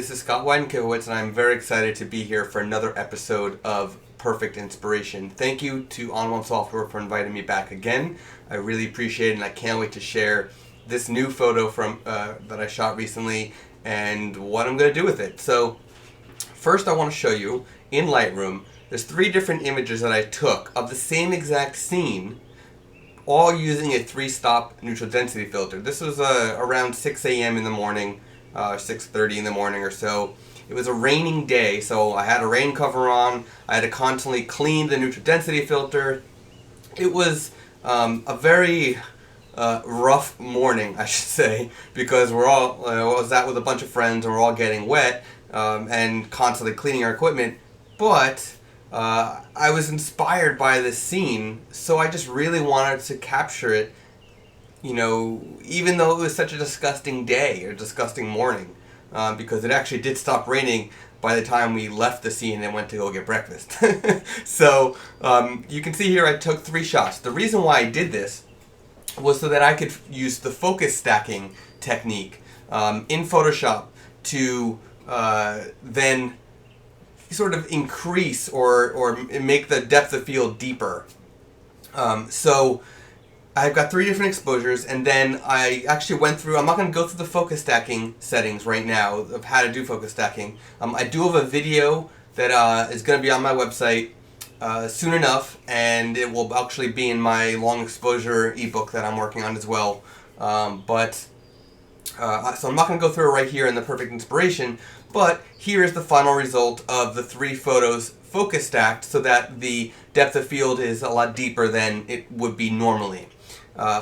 this is Wyden Kivowitz, and I'm very excited to be here for another episode of Perfect Inspiration. Thank you to On1 Software for inviting me back again. I really appreciate it, and I can't wait to share this new photo from that I shot recently and what I'm going to do with it. So first I want to show you, in Lightroom, there's 3 different images that I took of the same exact scene, all using a 3-stop neutral density filter. This was around 6 a.m. in the morning, 6:30 in the morning or so. It was a raining day, so I had a rain cover on. I had to constantly clean the neutral density filter. It was a very rough morning, I should say, because I was out with a bunch of friends and we're all getting wet and constantly cleaning our equipment. But I was inspired by this scene, so I just really wanted to capture it, you know, even though it was such a disgusting day or disgusting morning, because it actually did stop raining by the time we left the scene and went to go get breakfast. So you can see here I took 3 shots. The reason why I did this was so that I could use the focus stacking technique in Photoshop to then sort of increase or make the depth of field deeper. So I've got 3 different exposures, and then I actually went through, I'm not going to go through the focus stacking settings right now of how to do focus stacking. I do have a video that is going to be on my website soon enough, and it will actually be in my long exposure ebook that I'm working on as well. So I'm not going to go through it right here in the Perfect Inspiration, but here is the final result of the 3 photos focus stacked so that the depth of field is a lot deeper than it would be normally.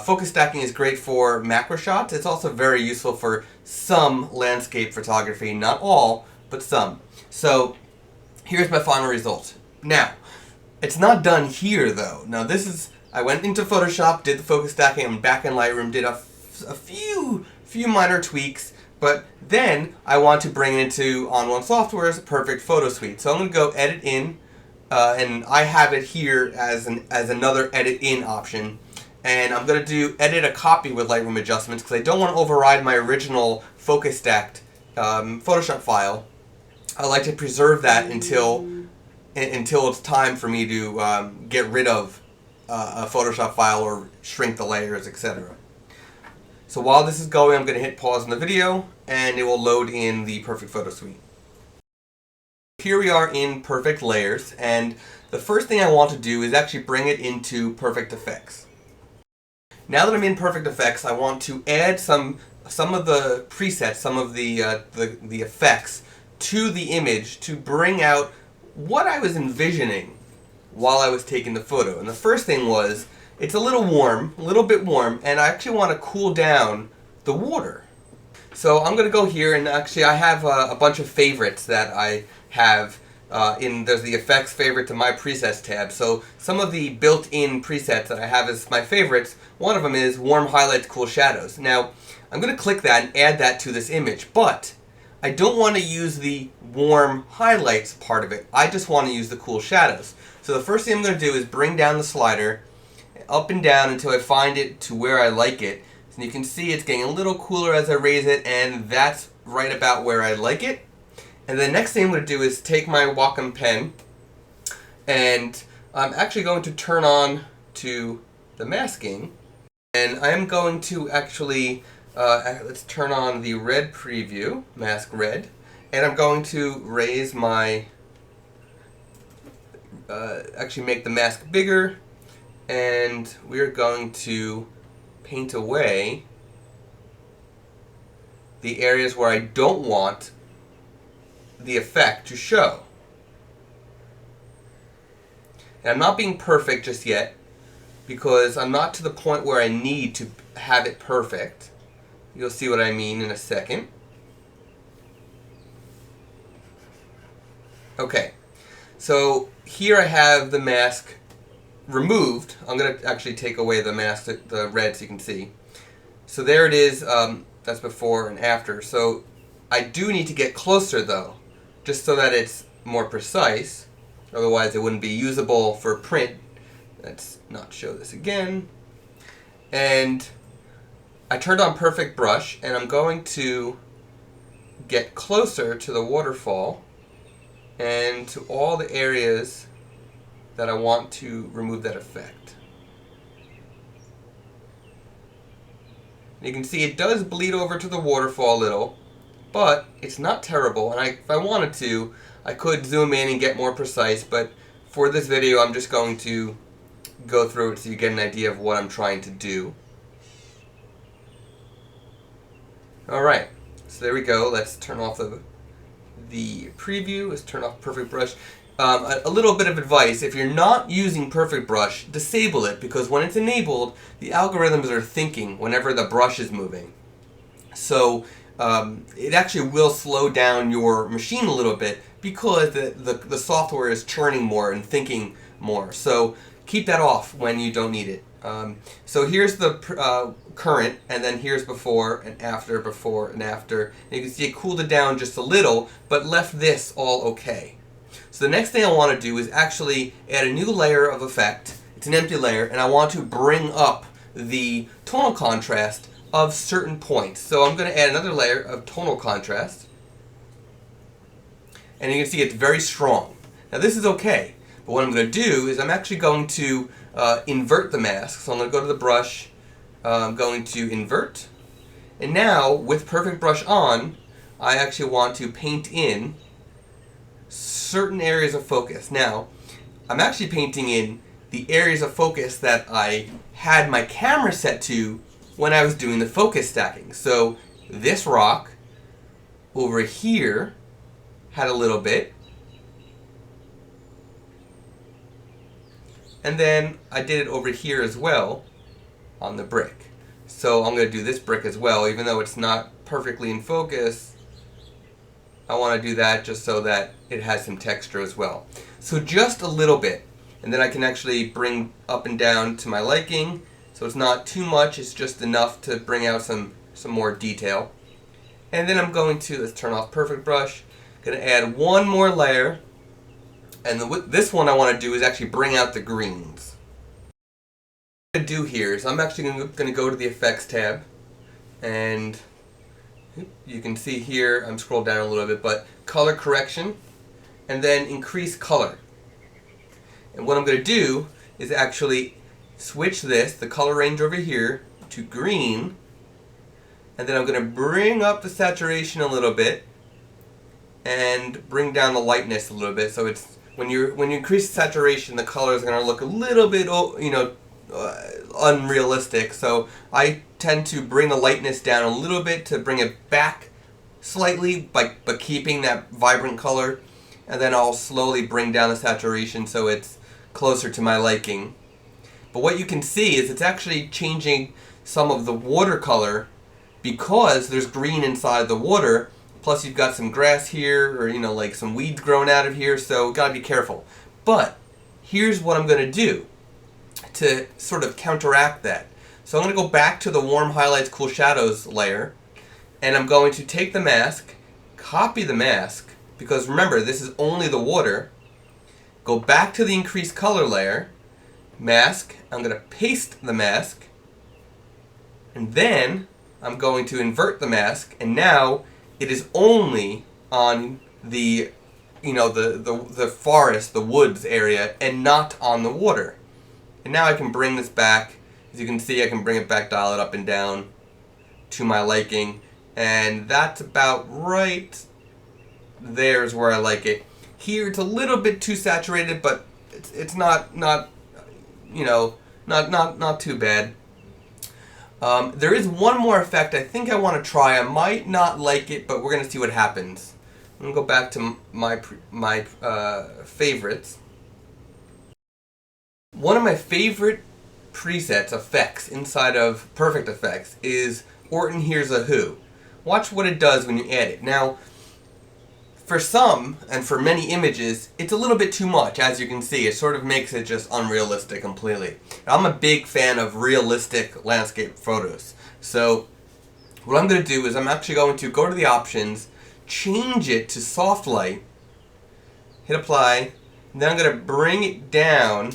Focus stacking is great for macro shots. It's also very useful for some landscape photography, not all, but some. So here's my final result. Now, it's not done here though. Now this is, I went into Photoshop, did the focus stacking, I'm back in Lightroom, did a few minor tweaks, but then I want to bring it into On1 Software's Perfect Photo Suite. So I'm going to go Edit In, and I have it here as another Edit In option. And I'm going to do Edit a Copy with Lightroom adjustments because I don't want to override my original focus stacked Photoshop file. I like to preserve that until it's time for me to get rid of a Photoshop file or shrink the layers, etc. So while this is going, I'm going to hit pause on the video, and it will load in the Perfect Photo Suite. Here we are in Perfect Layers, and the first thing I want to do is actually bring it into Perfect Effects. Now that I'm in Perfect Effects, I want to add some of the presets, some of the effects to the image to bring out what I was envisioning while I was taking the photo. And the first thing was, it's a little bit warm, and I actually want to cool down the water. So I'm going to go here, and actually I have a bunch of favorites that I have. There's the effects favorite to my presets tab. So some of the built-in presets that I have as my favorites, one of them is warm highlights, cool shadows. Now I'm going to click that and add that to this image, but I don't want to use the warm highlights part of it. I just want to use the cool shadows. So the first thing I'm going to do is bring down the slider up and down until I find it to where I like it. So you can see it's getting a little cooler as I raise it, and that's right about where I like it. And the next thing I'm going to do is take my Wacom pen, and I'm actually going to turn on to the masking, and I'm going to actually, let's turn on the red preview, mask red, and I'm going to raise my, actually make the mask bigger, and we're going to paint away the areas where I don't want the effect to show. And I'm not being perfect just yet because I'm not to the point where I need to have it perfect. You'll see what I mean in a second. Okay, so here I have the mask removed. I'm going to actually take away the mask, the red, so you can see. So there it is. That's before and after. So I do need to get closer though, just so that it's more precise. Otherwise it wouldn't be usable for print. Let's not show this again. And I turned on Perfect Brush, and I'm going to get closer to the waterfall and to all the areas that I want to remove that effect. You can see it does bleed over to the waterfall a little, but it's not terrible, and if I wanted to, I could zoom in and get more precise, but for this video I'm just going to go through it so you get an idea of what I'm trying to do. Alright, so there we go. Let's turn off the preview. Let's turn off Perfect Brush. A little bit of advice: if you're not using Perfect Brush, disable it, because when it's enabled, the algorithms are thinking whenever the brush is moving. So it actually will slow down your machine a little bit because the software is churning more and thinking more. So keep that off when you don't need it. So here's the current, and then here's before and after, before and after. And you can see it cooled it down just a little, but left this all okay. So the next thing I want to do is actually add a new layer of effect. It's an empty layer, and I want to bring up the tonal contrast of certain points. So I'm going to add another layer of tonal contrast, and you can see it's very strong. Now this is okay, but what I'm going to do is I'm actually going to invert the mask. So I'm going to go to the brush, I'm going to invert, and now with Perfect Brush on, I actually want to paint in certain areas of focus. Now, I'm actually painting in the areas of focus that I had my camera set to when I was doing the focus stacking. So this rock over here had a little bit, and then I did it over here as well on the brick. So I'm going to do this brick as well, even though it's not perfectly in focus. I want to do that just so that it has some texture as well. So just a little bit, and then I can actually bring up and down to my liking. So it's not too much, it's just enough to bring out some more detail. And then I'm going to, let's turn off Perfect Brush, going to add one more layer, and this one I want to do is actually bring out the greens. What I'm going to do here is I'm actually going to go to the Effects tab, and you can see here, I'm scrolled down a little bit, but color correction, and then increase color. And what I'm going to do is actually switch the color range over here to green, and then I'm going to bring up the saturation a little bit and bring down the lightness a little bit. So it's when you increase the saturation, the color is going to look a little bit, unrealistic. So I tend to bring the lightness down a little bit to bring it back slightly, but keeping that vibrant color, and then I'll slowly bring down the saturation so it's closer to my liking. But what you can see is it's actually changing some of the watercolor because there's green inside the water, plus you've got some grass here, or like some weeds growing out of here, so gotta be careful. But here's what I'm going to do to sort of counteract that. So I'm going to go back to the Warm Highlights Cool Shadows layer, and I'm going to take the mask, copy the mask, because remember this is only the water, go back to the Increase Color layer, mask, I'm going to paste the mask, and then I'm going to invert the mask, and now it is only on the the forest, the woods area, and not on the water. And now I can bring this back. As you can see, I can bring it back, dial it up and down to my liking, and that's about right. There's where I like it. Here it's a little bit too saturated, but it's not too bad. There is one more effect I think I want to try. I might not like it, but we're gonna see what happens. I'm gonna go back to my favorites. One of my favorite presets, effects, inside of Perfect Effects is Orton Hears a Who. Watch what it does when you add it. Now, for some, and for many images, it's a little bit too much. As you can see, it sort of makes it just unrealistic completely. I'm a big fan of realistic landscape photos. So, what I'm going to do is I'm actually going to go to the options, change it to soft light, hit apply, and then I'm going to bring it down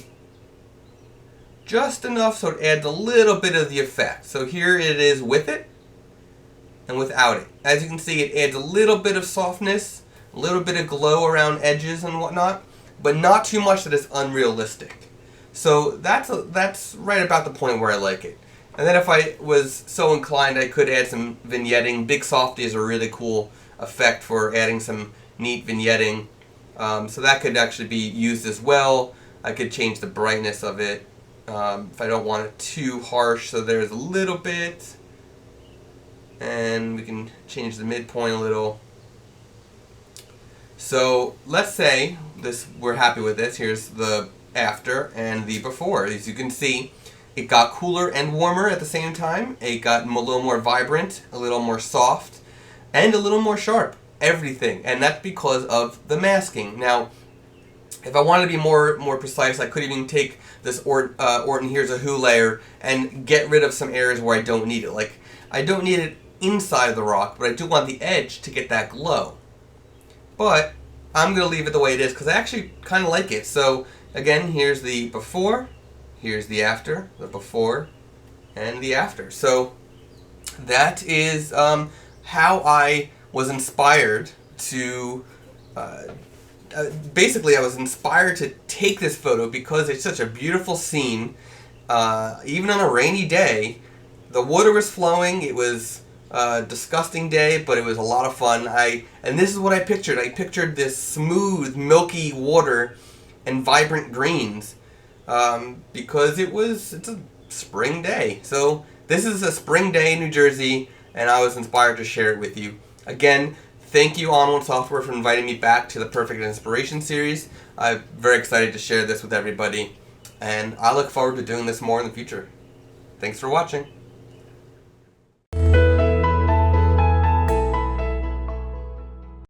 just enough so it adds a little bit of the effect. So here it is with it, and without it. As you can see, it adds a little bit of softness, a little bit of glow around edges and whatnot, but not too much that it's unrealistic. So that's right about the point where I like it. And then if I was so inclined, I could add some vignetting. Big Softy is a really cool effect for adding some neat vignetting. So that could actually be used as well. I could change the brightness of it if I don't want it too harsh. So there's a little bit. And we can change the midpoint a little. So let's say we're happy with this. Here's the after and the before. As you can see, it got cooler and warmer at the same time. It got a little more vibrant, a little more soft, and a little more sharp. Everything. And that's because of the masking. Now, if I wanted to be more precise, I could even take this Orton Here's a Who layer and get rid of some areas where I don't need it. Like, I don't need it inside of the rock, but I do want the edge to get that glow. But I'm going to leave it the way it is because I actually kind of like it. So, again, here's the before, here's the after, the before, and the after. So, that is how I was inspired to... basically, I was inspired to take this photo because it's such a beautiful scene. Even on a rainy day, the water was flowing. It was a disgusting day, but it was a lot of fun. And this is what I pictured. I pictured this smooth, milky water and vibrant greens because it's a spring day. So this is a spring day in New Jersey, and I was inspired to share it with you. Again, thank you, On One Software, for inviting me back to the Perfect Inspiration series. I'm very excited to share this with everybody, and I look forward to doing this more in the future. Thanks for watching.